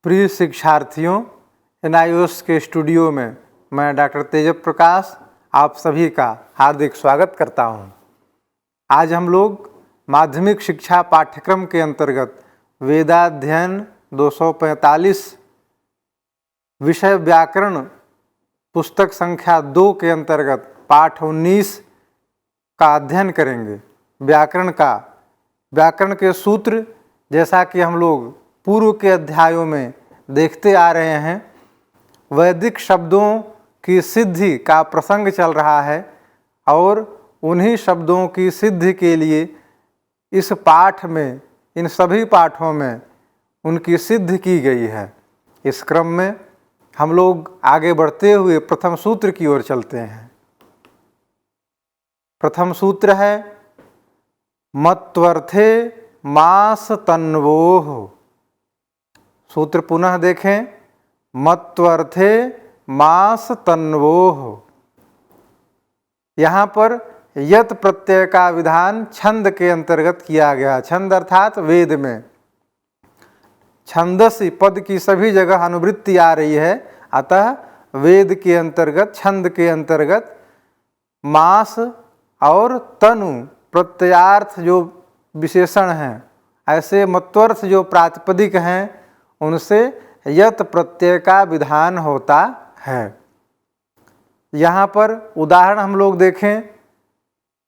प्रिय शिक्षार्थियों, NIOS के स्टूडियो में मैं डॉक्टर तेजव प्रकाश आप सभी का हार्दिक स्वागत करता हूं। आज हम लोग माध्यमिक शिक्षा पाठ्यक्रम के अंतर्गत वेदाध्ययन 245 विषय व्याकरण पुस्तक संख्या 2 के अंतर्गत पाठ 19 का अध्ययन करेंगे। व्याकरण के सूत्र, जैसा कि हम लोग पूर्व के अध्यायों में देखते आ रहे हैं, वैदिक शब्दों की सिद्धि का प्रसंग चल रहा है और उन्हीं शब्दों की सिद्धि के लिए इस पाठ में, इन सभी पाठों में उनकी सिद्धि की गई है। इस क्रम में हम लोग आगे बढ़ते हुए प्रथम सूत्र की ओर चलते हैं। प्रथम सूत्र है मत्वर्थे मास तन्वोः। सूत्र पुनः देखें, मत्वर्थे मास तन्वोः। यहाँ पर यत प्रत्यय का विधान छंद के अंतर्गत किया गया। छंद अर्थात वेद में छंदसी पद की सभी जगह अनुवृत्ति आ रही है, अतः वेद के अंतर्गत, छंद के अंतर्गत मास और तनु प्रत्ययार्थ जो विशेषण हैं, ऐसे मत्वर्थ जो प्रातिपदिक हैं, उनसे यत प्रत्यय का विधान होता है। यहाँ पर उदाहरण हम लोग देखें,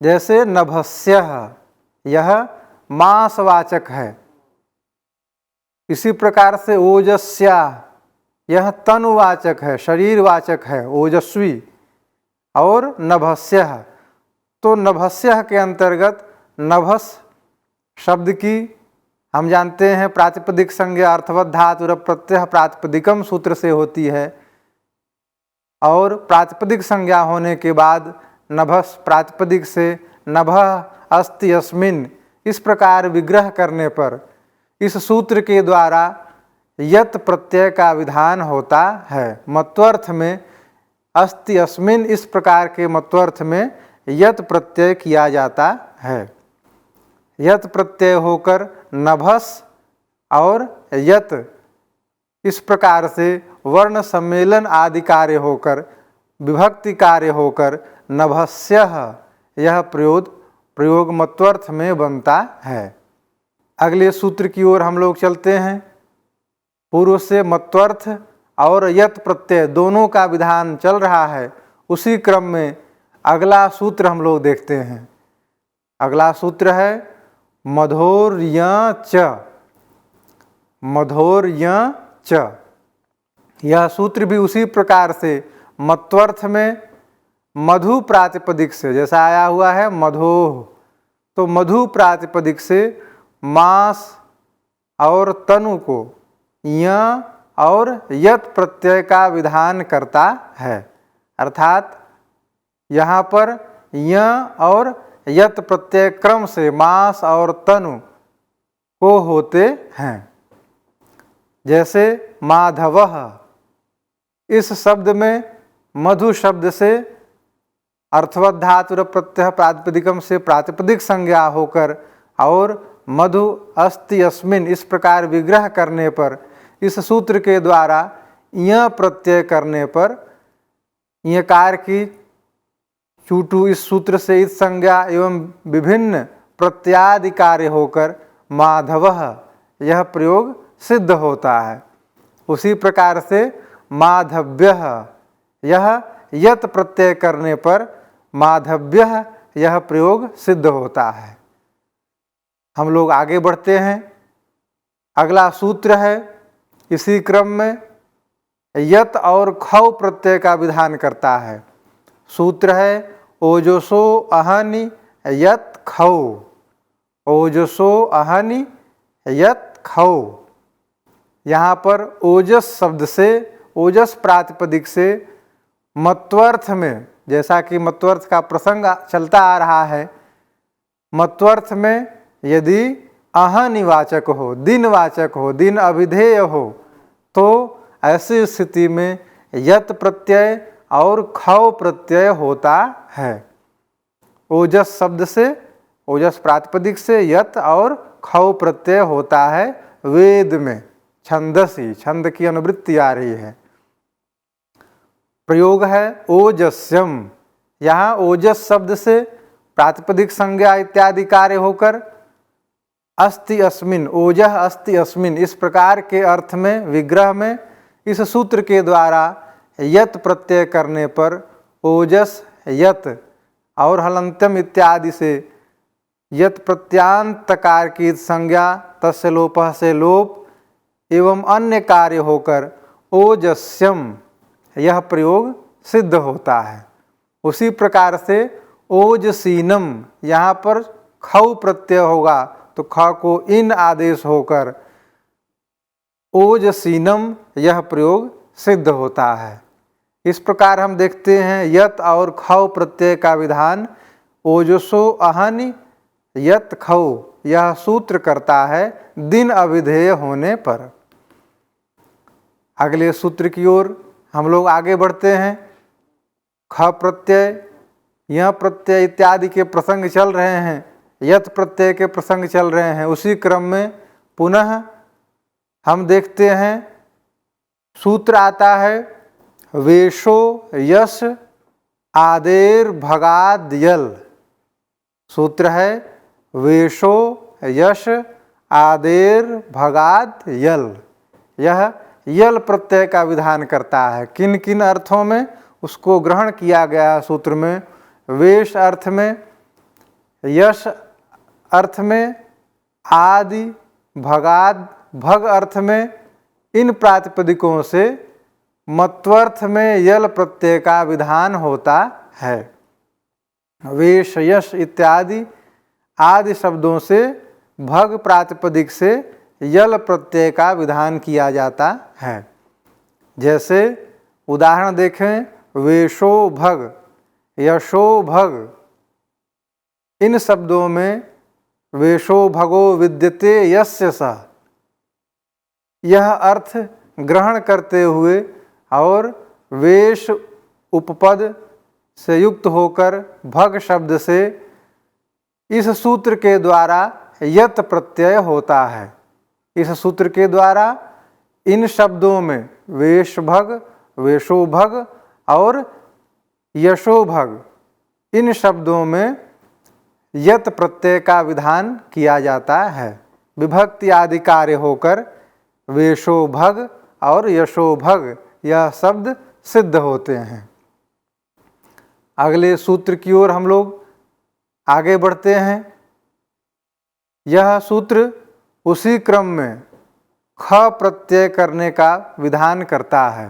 जैसे नभस्यः, यह मासवाचक है। इसी प्रकार से ओजस्या, यह तनुवाचक है, शरीरवाचक है, ओजस्वी। और नभस्यः, तो नभस्यः के अंतर्गत नभस शब्द की हम जानते हैं प्रातिपदिक संज्ञा अर्थवत् धातुर प्रत्यय प्रातिपदिकम सूत्र से होती है, और प्रातिपदिक संज्ञा होने के बाद नभस प्रातिपदिक से नभः अस्ति अस्मिन्, इस प्रकार विग्रह करने पर इस सूत्र के द्वारा यत प्रत्यय का विधान होता है। मत्वर्थ में अस्ति अस्मिन्, इस प्रकार के मत्वर्थ में यत प्रत्यय किया जाता है। यत प्रत्यय होकर नभस और यत, इस प्रकार से वर्ण सम्मेलन आदि कार्य होकर, विभक्ति कार्य होकर नभस्यः, यह प्रयोग मत्वर्थ में बनता है। अगले सूत्र की ओर हम लोग चलते हैं। पूर्व से मत्वर्थ और यत प्रत्यय दोनों का विधान चल रहा है, उसी क्रम में अगला सूत्र हम लोग देखते हैं। अगला सूत्र है मधोर्य च। मधोर्य च, यह सूत्र भी उसी प्रकार से मत्वर्थ में मधु प्रातिपदिक से, जैसा आया हुआ है मधोः, तो मधु प्रातिपदिक से मास और तनु को य और यत प्रत्यय का विधान करता है। अर्थात यहाँ पर य और यत प्रत्यय क्रम से मास और तनु को होते हैं। जैसे माधवः, इस शब्द में मधु शब्द से अर्थवत् धातुर प्रत्यय प्रातिपदिकम से प्रातिपदिक संज्ञा होकर और मधु अस्ति अस्मिन्, इस प्रकार विग्रह करने पर, इस सूत्र के द्वारा य प्रत्यय करने पर यकार की चूटू इस सूत्र से इत संज्ञा एवं विभिन्न प्रत्यादि कार्य होकर माधवः, यह प्रयोग सिद्ध होता है। उसी प्रकार से माधव्यः, यह यत प्रत्यय करने पर माधव्यः, यह प्रयोग सिद्ध होता है। हम लोग आगे बढ़ते हैं। अगला सूत्र है, इसी क्रम में यत और खौ प्रत्यय का विधान करता है। सूत्र है ओजसो अहनि यत खौ। ओजसो अहनि यत खौ। यहाँ पर ओजस शब्द से, ओजस प्रातिपदिक से मत्वर्थ में, जैसा कि मत्वर्थ का प्रसंग चलता आ रहा है, मत्वर्थ में यदि अहनिवाचक हो, दिनवाचक हो, दिन अभिधेय हो, तो ऐसी स्थिति में यत प्रत्यय और खौ प्रत्यय होता है। ओजस शब्द से, ओजस प्रातिपदिक से यत और खौ प्रत्यय होता है वेद में, छंदसी, छंद की अनुवृत्ति आ रही है। प्रयोग है ओजस्यम, यहाँ ओजस शब्द से प्रातिपदिक संज्ञा इत्यादि कार्य होकर अस्ति अस्मिन, ओजः अस्ति अस्मिन, इस प्रकार के अर्थ में, विग्रह में इस सूत्र के द्वारा यत प्रत्यय करने पर ओजस यत और हलंत्यम इत्यादि से यत प्रत्यांतकार की संज्ञा तस्य लोपः से लोप एवं अन्य कार्य होकर ओजस्यम, यह प्रयोग सिद्ध होता है। उसी प्रकार से ओजसीनम, यहाँ पर खौ प्रत्यय होगा तो ख को इन आदेश होकर ओजसीनम, यह प्रयोग सिद्ध होता है। इस प्रकार हम देखते हैं यत और खौ प्रत्यय का विधान ओजसो अहनि यत खौ, यह सूत्र करता है दिन अविधेय होने पर। अगले सूत्र की ओर हम लोग आगे बढ़ते हैं। ख प्रत्यय, यह प्रत्यय इत्यादि के प्रसंग चल रहे हैं, यत प्रत्यय के प्रसंग चल रहे हैं। उसी क्रम में पुनः हम देखते हैं सूत्र आता है वेशो यश आदेर भगाद यल। सूत्र है वेशो यश आदेर भगाद यल। यह यल प्रत्यय का विधान करता है। किन किन अर्थों में उसको ग्रहण किया गया है सूत्र में? वेश अर्थ में, यश अर्थ में, आदि भगाद भग अर्थ में, इन प्रातिपदिकों से मत्वर्थ में यल प्रत्यय का विधान होता है। वेश यश इत्यादि आदि शब्दों से भग प्रातिपदिक से यल प्रत्यय का विधान किया जाता है। जैसे उदाहरण देखें, वेशो भग, यशो भग, इन शब्दों में वेशो भगो विद्यते यस्य सः, यह अर्थ ग्रहण करते हुए और वेश उपपद से युक्त होकर भग शब्द से इस सूत्र के द्वारा यत प्रत्यय होता है। इस सूत्र के द्वारा इन शब्दों में वेश भग, वेशो भग और यशो भग, इन शब्दों में यत प्रत्यय का विधान किया जाता है। विभक्ति आदि कार्य होकर वेशो भग और यशो भग यह शब्द सिद्ध होते हैं। अगले सूत्र की ओर हम लोग आगे बढ़ते हैं। यह सूत्र उसी क्रम में ख प्रत्यय करने का विधान करता है।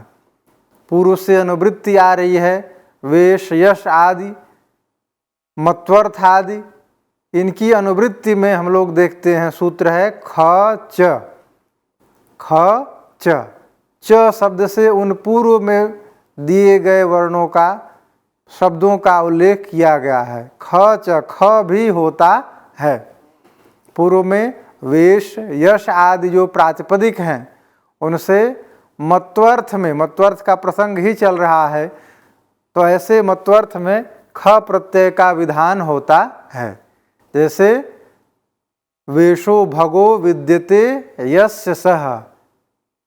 पूर्व से अनुवृत्ति आ रही है, वेश यश आदि मत्वर्थ आदि, इनकी अनुवृत्ति में हम लोग देखते हैं सूत्र है ख च। ख च, च शब्द से उन पूर्व में दिए गए वर्णों का, शब्दों का उल्लेख किया गया है। ख च, ख भी होता है। पूर्व में वेश यश आदि जो प्रातिपदिक हैं उनसे मत्वर्थ में, मत्वर्थ का प्रसंग ही चल रहा है, तो ऐसे मत्वर्थ में ख प्रत्यय का विधान होता है। जैसे वेशो भगो विद्यते यस्य सः,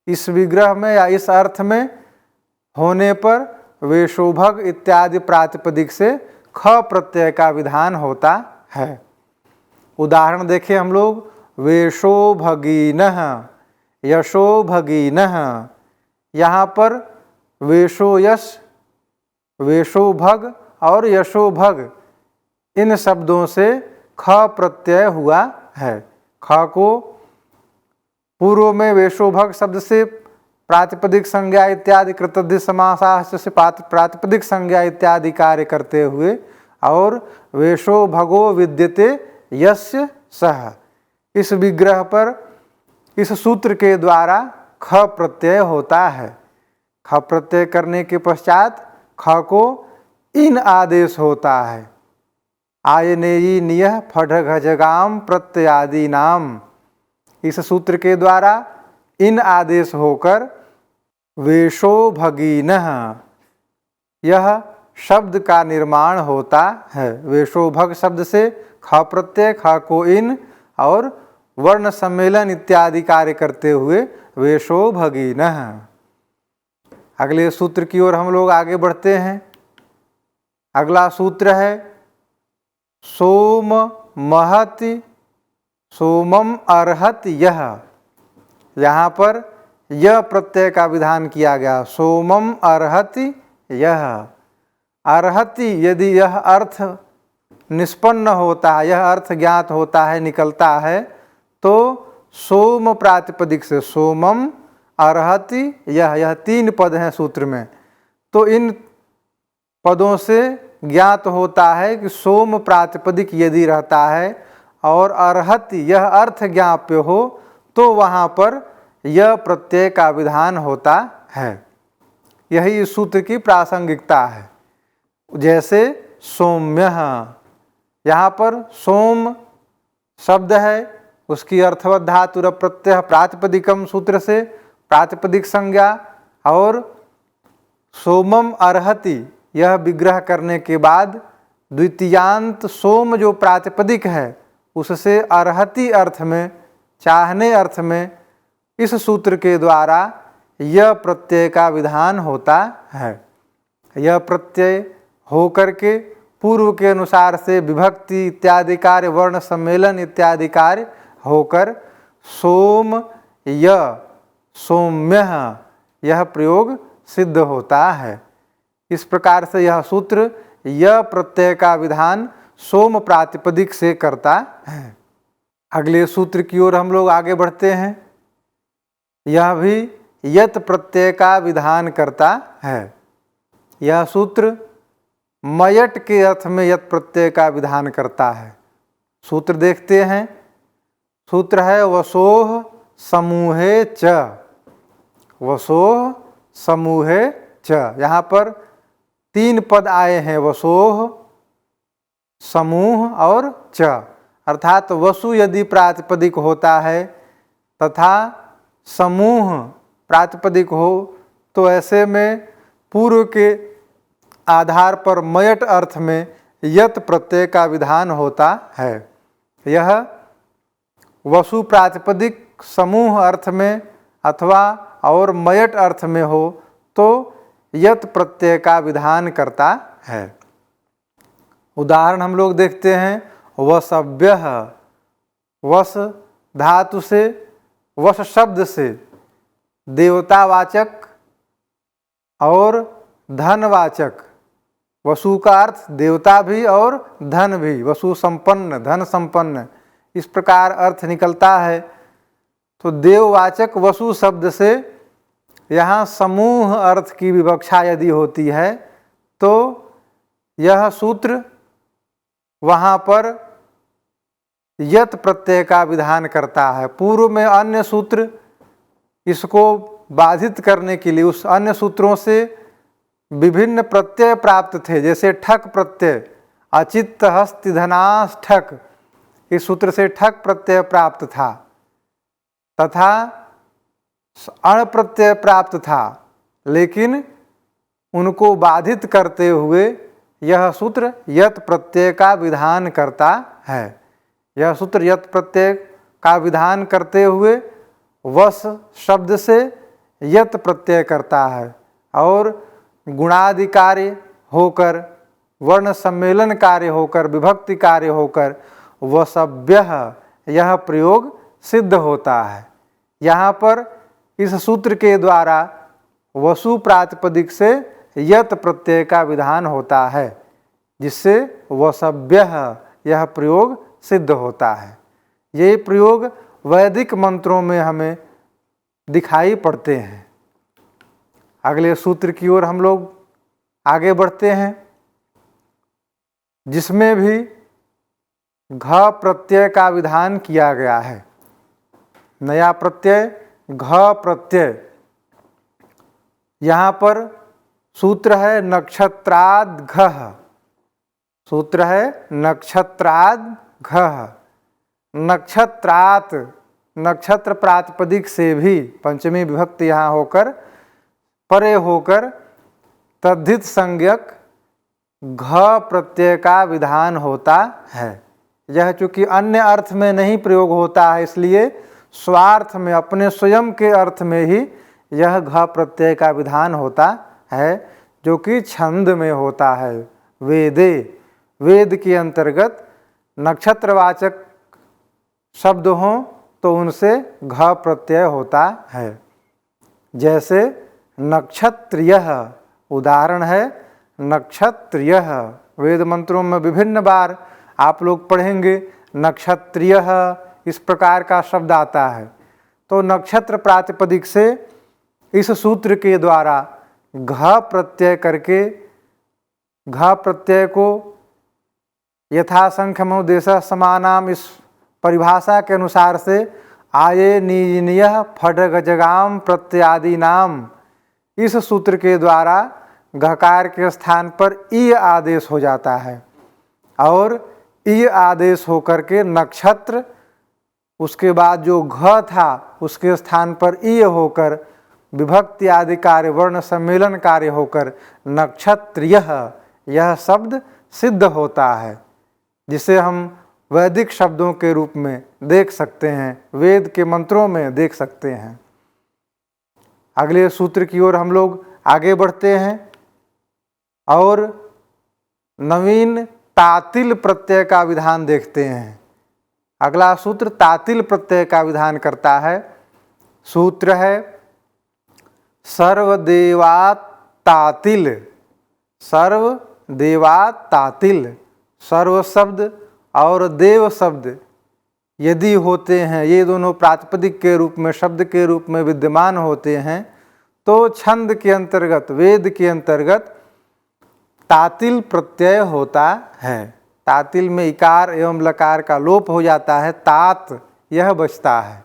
इस विग्रह में या इस अर्थ में होने पर वेशो भग इत्यादि प्रातिपदिक से ख प्रत्यय का विधान होता है। उदाहरण देखें हम लोग, वेशो भगीनः, यशो भगीनः, यहाँ पर वेशो यश, वेशो भग और यशो भग, इन शब्दों से ख प्रत्यय हुआ है। ख को पूर्व में वेशो भग शब्द से प्रातिपदिक संज्ञा इत्यादि कृतद्धित समासाश्च से प्रातिपदिक संज्ञा इत्यादि कार्य करते हुए और वेशो भगो विद्यते यस्य सः, इस विग्रह पर इस सूत्र के द्वारा ख प्रत्यय होता है। ख प्रत्यय करने के पश्चात ख को इन आदेश होता है। आयनेयी नियः फढ घजगाम प्रत्ययादि नाम, इस सूत्र के द्वारा इन आदेश होकर वेशो भगीनः, यह शब्द का निर्माण होता है। वेशो भग शब्द से ख प्रत्यय, ख को इन और वर्ण सम्मेलन इत्यादि कार्य करते हुए वेशो भगिनः। अगले सूत्र की ओर हम लोग आगे बढ़ते हैं। अगला सूत्र है सोम महति सोमम अर्हति यह। यहाँ पर यह प्रत्यय का विधान किया गया। सोमम अर्हति यह। अर्हति यदि यह अर्थ निष्पन्न होता है, यह अर्थ ज्ञात होता है, निकलता है, तो सोम प्रातिपदिक से सोमम अर्हति यह 3 पद हैं सूत्र में। तो इन पदों से ज्ञात होता है कि सोम प्रातिपदिक यदि रहता है और अर्हति यह अर्थ ज्ञाप्य हो तो वहाँ पर यह प्रत्यय का विधान होता है। यही इस सूत्र की प्रासंगिकता है। जैसे सौम्य, यहाँ पर सोम शब्द है, उसकी अर्थवत धातु प्रत्यय प्रातिपदिकम सूत्र से प्रातिपदिक संज्ञा, और सोमम अर्हति यह विग्रह करने के बाद द्वितीयांत सोम जो प्रातिपदिक है उससे अर्हति अर्थ में, चाहने अर्थ में इस सूत्र के द्वारा यह प्रत्यय का विधान होता है। यह प्रत्यय होकर के पूर्व के अनुसार से विभक्ति इत्यादि कार्य, वर्ण सम्मेलन इत्यादि कार्य होकर सोम य सौम्य यह प्रयोग सिद्ध होता है। इस प्रकार से यह सूत्र यह प्रत्यय का विधान सोम प्रातिपदिक से करता है। अगले सूत्र की ओर हम लोग आगे बढ़ते हैं। यह भी यत प्रत्यय का विधान करता है। यह सूत्र मयट के अर्थ में यत प्रत्यय का विधान करता है। सूत्र देखते हैं। सूत्र है वसोह समूहे च। वसोह समूहे च। यहाँ पर 3 पद आए हैं, वसोह, समूह और च। अर्थात वसु यदि प्रातिपदिक होता है तथा समूह प्रातिपदिक हो तो ऐसे में पूर्व के आधार पर मयट अर्थ में यत प्रत्यय का विधान होता है। यह वसु प्रातिपदिक समूह अर्थ में अथवा और मयट अर्थ में हो तो यत प्रत्यय का विधान करता है। उदाहरण हम लोग देखते हैं। वसव्यः, वस धातु से, वस शब्द से देवतावाचक और धनवाचक, वसु का अर्थ देवता भी और धन भी, वसु संपन्न, धन संपन्न, इस प्रकार अर्थ निकलता है। तो देववाचक वसु शब्द से यहाँ समूह अर्थ की विवक्षा यदि होती है तो यह सूत्र वहाँ पर यत प्रत्यय का विधान करता है। पूर्व में अन्य सूत्र इसको बाधित करने के लिए उस अन्य सूत्रों से विभिन्न प्रत्यय प्राप्त थे। जैसे ठक प्रत्यय, अचित्त हस्ति धनास ठक, इस सूत्र से ठक प्रत्यय प्राप्त था तथा अण प्रत्यय प्राप्त था, लेकिन उनको बाधित करते हुए यह सूत्र यत प्रत्यय का विधान करता है। यह सूत्र यत प्रत्यय का विधान करते हुए वस शब्द से यत प्रत्यय करता है और गुणादि कार्य होकर, वर्ण सम्मेलन कार्य होकर, विभक्ति कार्य होकर वसव्यः यह प्रयोग सिद्ध होता है। यहाँ पर इस सूत्र के द्वारा वसु प्रातिपदिक से यत प्रत्यय का विधान होता है, जिससे वसव्यः यह प्रयोग सिद्ध होता है। ये प्रयोग वैदिक मंत्रों में हमें दिखाई पड़ते हैं। अगले सूत्र की ओर हम लोग आगे बढ़ते हैं, जिसमें भी घ प्रत्यय का विधान किया गया है। नया प्रत्यय घ प्रत्यय। यहाँ पर सूत्र है नक्षत्राद घः। सूत्र है नक्षत्राद घः। नक्षत्रात, नक्षत्र प्रातिपदिक से भी पंचमी विभक्ति यहाँ होकर परे होकर तद्धित संज्ञक घ प्रत्यय का विधान होता है। यह चूँकि अन्य अर्थ में नहीं प्रयोग होता है, इसलिए स्वार्थ में, अपने स्वयं के अर्थ में ही यह घ प्रत्यय का विधान होता है, जो कि छंद में होता है। वेदे, वेद के अंतर्गत नक्षत्रवाचक शब्द हों तो उनसे घ प्रत्यय होता है। जैसे नक्षत्रियः, उदाहरण है नक्षत्रियः। वेद मंत्रों में विभिन्न बार आप लोग पढ़ेंगे नक्षत्रियः, इस प्रकार का शब्द आता है। तो नक्षत्र प्रातिपदिक से इस सूत्र के द्वारा घ प्रत्यय करके घ प्रत्यय को यथासंख्यमो देशः समानाम, इस परिभाषा के अनुसार से आये नीजनीय फडगजगाम प्रत्यादि नाम, इस सूत्र के द्वारा घकार के स्थान पर ई आदेश हो जाता है और ई आदेश होकर के नक्षत्र, उसके बाद जो घ था उसके स्थान पर ई होकर विभक्ति आदि कार्य वर्ण सम्मेलन कार्य होकर नक्षत्रियः, यह शब्द सिद्ध होता है, जिसे हम वैदिक शब्दों के रूप में देख सकते हैं, वेद के मंत्रों में देख सकते हैं। अगले सूत्र की ओर हम लोग आगे बढ़ते हैं और नवीन तातिल प्रत्यय का विधान देखते हैं। अगला सूत्र तातिल प्रत्यय का विधान करता है। सूत्र है सर्वदेवात् तातिल। सर्वदेवात् तातिल, सर्व शब्द और देव शब्द यदि होते हैं, ये दोनों प्रातिपदिक के रूप में, शब्द के रूप में विद्यमान होते हैं, तो छंद के अंतर्गत, वेद के अंतर्गत तातिल प्रत्यय होता है। तातिल में इकार एवं लकार का लोप हो जाता है, तात यह बचता है।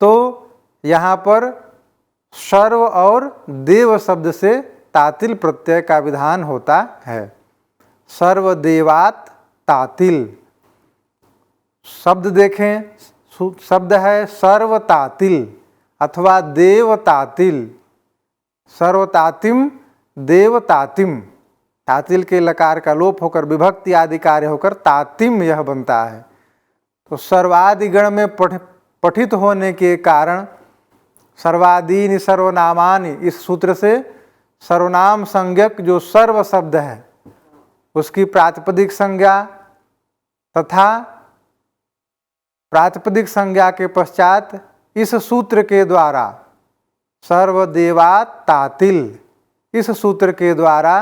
तो यहाँ पर सर्व और देव शब्द से तातिल प्रत्यय का विधान होता है। सर्वदेवात् तातिल शब्द देखें, शब्द है सर्वतातिल अथवा देवतातिल। सर्वतातिम देवतातिम, तातिल के लकार का लोप होकर विभक्ति आदि कार्य होकर तातिम यह बनता है। तो सर्वादि गण में पठित होने के कारण सर्वादीनि सर्वनामानि, इस सूत्र से सर्वनाम संज्ञक जो सर्व शब्द है उसकी प्रातिपदिक संज्ञा तथा प्रातिपदिक संज्ञा के पश्चात इस सूत्र के द्वारा सर्वदेवात् तातिल, इस सूत्र के द्वारा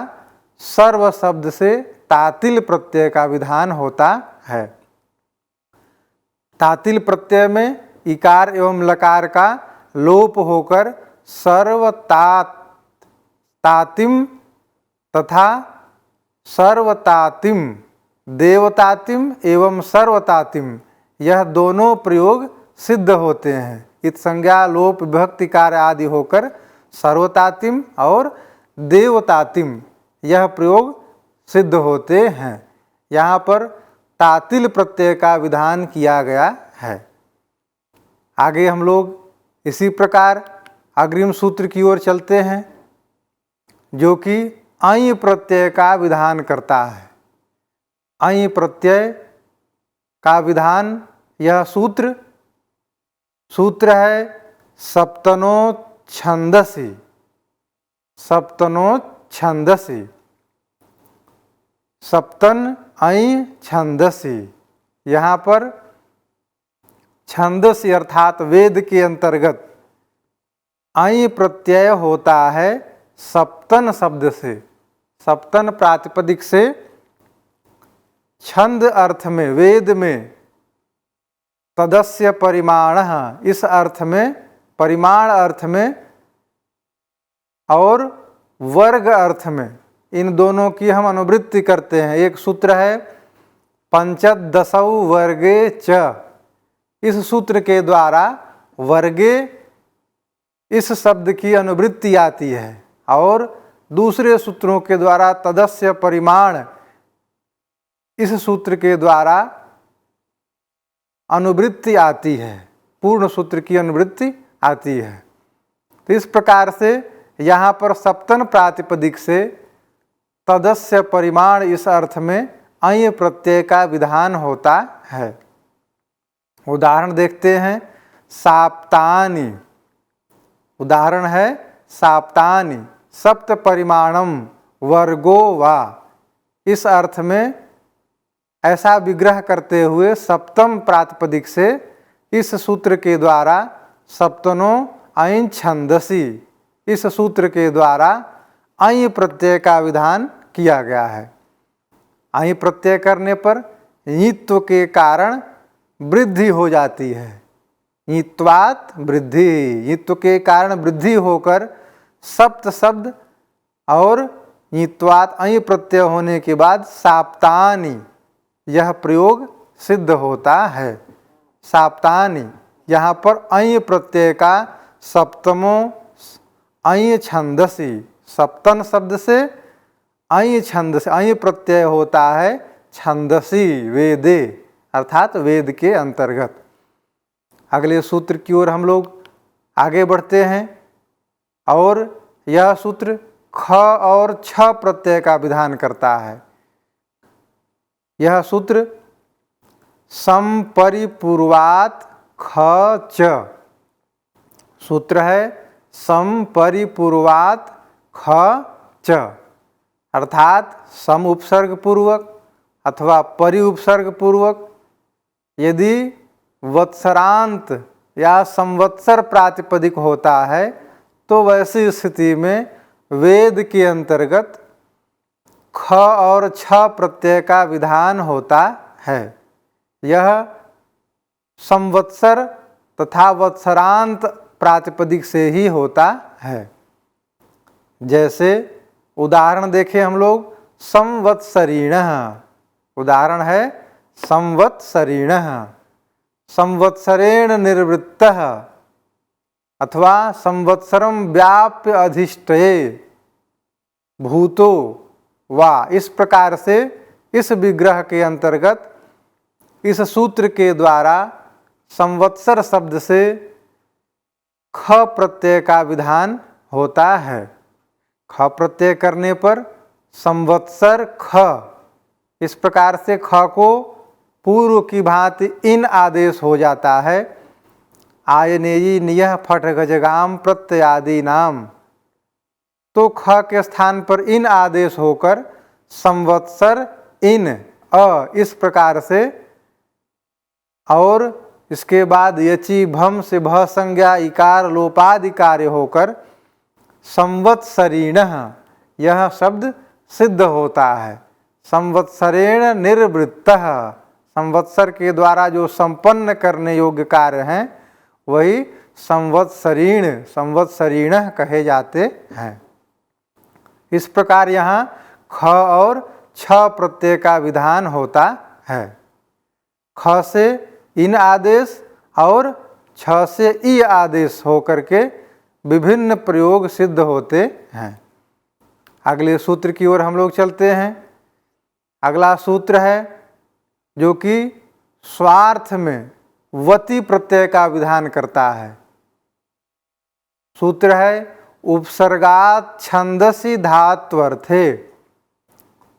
सर्व शब्द से तातिल प्रत्यय का विधान होता है। तातिल प्रत्यय में इकार एवं लकार का लोप होकर तातिम तथा सर्वतातिम, देवतातिम एवं सर्वतातिम, यह दोनों प्रयोग सिद्ध होते हैं। इत संज्ञा लोप विभक्ति कार्य आदि होकर सर्वतातिम और देवतातिम यह प्रयोग सिद्ध होते हैं। यहाँ पर तातिल प्रत्यय का विधान किया गया है। आगे हम लोग इसी प्रकार अग्रिम सूत्र की ओर चलते हैं, जो कि ऐ प्रत्यय का विधान करता है। ऐ प्रत्यय का विधान, यह सूत्र है सप्तनोच्छन्दसि। सप्तनोच्छन्दसि, सप्तन ऐ छन्दसि। यहाँ पर छंदस अर्थात वेद के अंतर्गत ऐ प्रत्यय होता है सप्तन शब्द से। सप्तन प्रातिपदिक से छंद अर्थ में, वेद में तदस्य परिमाण, इस अर्थ में, परिमाण अर्थ में और वर्ग अर्थ में, इन दोनों की हम अनुवृत्ति करते हैं। एक सूत्र है पंचदशौ वर्गे च। इस सूत्र के द्वारा वर्गे इस शब्द की अनुवृत्ति आती है और दूसरे सूत्रों के द्वारा तदस्य परिमाण, इस सूत्र के द्वारा अनुवृत्ति आती है, पूर्ण सूत्र की अनुवृत्ति आती है। तो इस प्रकार से यहाँ पर सप्तन प्रातिपदिक से तदस्य परिमाण, इस अर्थ में ऐ प्रत्यय का विधान होता है। उदाहरण देखते हैं। साप्तानि, उदाहरण है साप्तानि, सप्त परिमाणम वर्गो वा। इस अर्थ में ऐसा विग्रह करते हुए सप्तम प्रातिपदिक से इस सूत्र के द्वारा सप्तनो ऐं छंदसी, इस सूत्र के द्वारा ऐं प्रत्यय का विधान किया गया है। ऐं प्रत्यय करने पर ञित्व के कारण वृद्धि हो जाती है। ञित्वात् वृद्धि, ञित्व के कारण वृद्धि होकर सप्त शब्द और ञित्वात् ऐं प्रत्यय होने के बाद साप्तानि, यह प्रयोग सिद्ध होता है। साप्तानि, यहाँ पर ऐं प्रत्यय का सप्तमो ऐं छंदसी, सप्तन शब्द से ऐं छंद से ऐं प्रत्यय होता है छंदसी, वेदे, अर्थात वेद के अंतर्गत। अगले सूत्र की ओर हम लोग आगे बढ़ते हैं और यह सूत्र ख और छ प्रत्यय का विधान करता है। यह सूत्र समपरिपूर्वात् ख च, सूत्र है समपरिपूर्वात् ख च, अर्थात सम उपसर्ग पूर्वक अथवा परि उपसर्ग पूर्वक यदि वत्सरांत या संवत्सर प्रातिपदिक होता है तो वैसी स्थिति में वेद के अंतर्गत ख और छ प्रत्यय का विधान होता है। यह संवत्सर तथा वत्सरांत प्रातिपदिक से ही होता है। जैसे उदाहरण देखें हम लोग, संवत्सरीणः, उदाहरण है संवत्सरीणः, संवत्सरेण निर्वृत्तः अथवा संवत्सरम व्याप्य अधिष्ठये भूतो वा। इस प्रकार से इस विग्रह के अंतर्गत इस सूत्र के द्वारा संवत्सर शब्द से ख प्रत्यय का विधान होता है। ख प्रत्यय करने पर संवत्सर ख, इस प्रकार से ख को पूर्व की भांति इन आदेश हो जाता है। आयनेयी नियह फट गजगाम प्रत्ययादि नाम, तो ख के स्थान पर इन आदेश होकर संवत्सर इन अ, इस प्रकार से, और इसके बाद यची भम से भ संज्ञा इकार लोपादि कार्य होकर संवत्सरीणः, यह शब्द सिद्ध होता है। संवत्सरेण निर्वृत्तः, संवत्सर के द्वारा जो संपन्न करने योग्य कार्य हैं वही संवत्सरीण, संवत्सरीणः कहे जाते हैं। इस प्रकार यहाँ ख और छ प्रत्यय का विधान होता है। ख से इन आदेश और छ से ई आदेश होकर के विभिन्न प्रयोग सिद्ध होते हैं। अगले सूत्र की ओर हम लोग चलते हैं। अगला सूत्र है जो कि स्वार्थ में वति प्रत्यय का विधान करता है। सूत्र है उपसर्गात् छंदसि धात्वर्थे,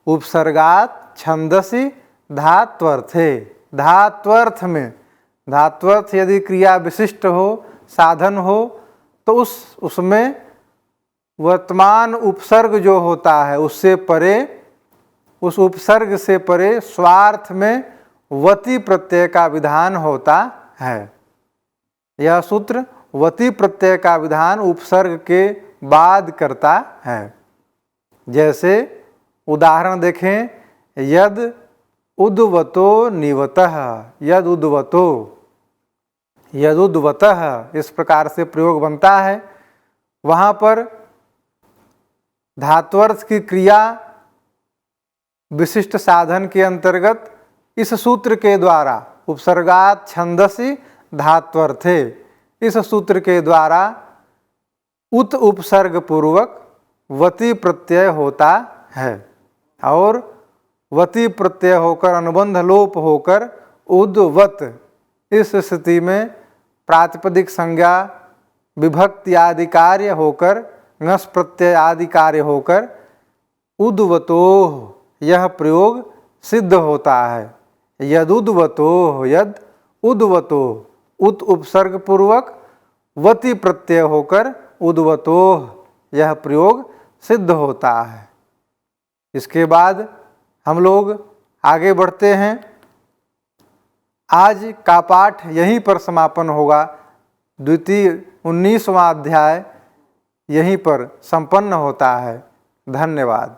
उपसर्गात् छंदसि धात्वर्थे, धात्वर्थ में, धात्वर्थ यदि क्रिया विशिष्ट हो, साधन हो, तो उसमें वर्तमान उपसर्ग जो होता है उससे परे, उस उपसर्ग से परे स्वार्थ में वति प्रत्यय का विधान होता है। यह सूत्र वति प्रत्यय का विधान उपसर्ग के बाद करता है। जैसे उदाहरण देखें, यद उद्वतो निवतः, यद उद्वतो, यद उद्वतः, इस प्रकार से प्रयोग बनता है। वहाँ पर धात्वर्थ की क्रिया विशिष्ट साधन के अंतर्गत इस सूत्र के द्वारा उपसर्गात् छंदसि धात्वर्थे, इस सूत्र के द्वारा उत उपसर्ग पूर्वक वति प्रत्यय होता है और वति प्रत्यय होकर अनुबंध लोप होकर उद्वत, इस स्थिति में प्रातिपदिक संज्ञा विभक्ति आदि कार्य होकर ङस प्रत्यय आदि कार्य होकर उद्वतोः, यह प्रयोग सिद्ध होता है। यद उद्वतोः, यद उद्वतो, उत उपसर्ग पूर्वक वति प्रत्यय होकर उद्वतोह यह प्रयोग सिद्ध होता है। इसके बाद हम लोग आगे बढ़ते हैं। आज का पाठ यहीं पर समापन होगा। द्वितीय 19वां अध्याय यहीं पर संपन्न होता है। धन्यवाद।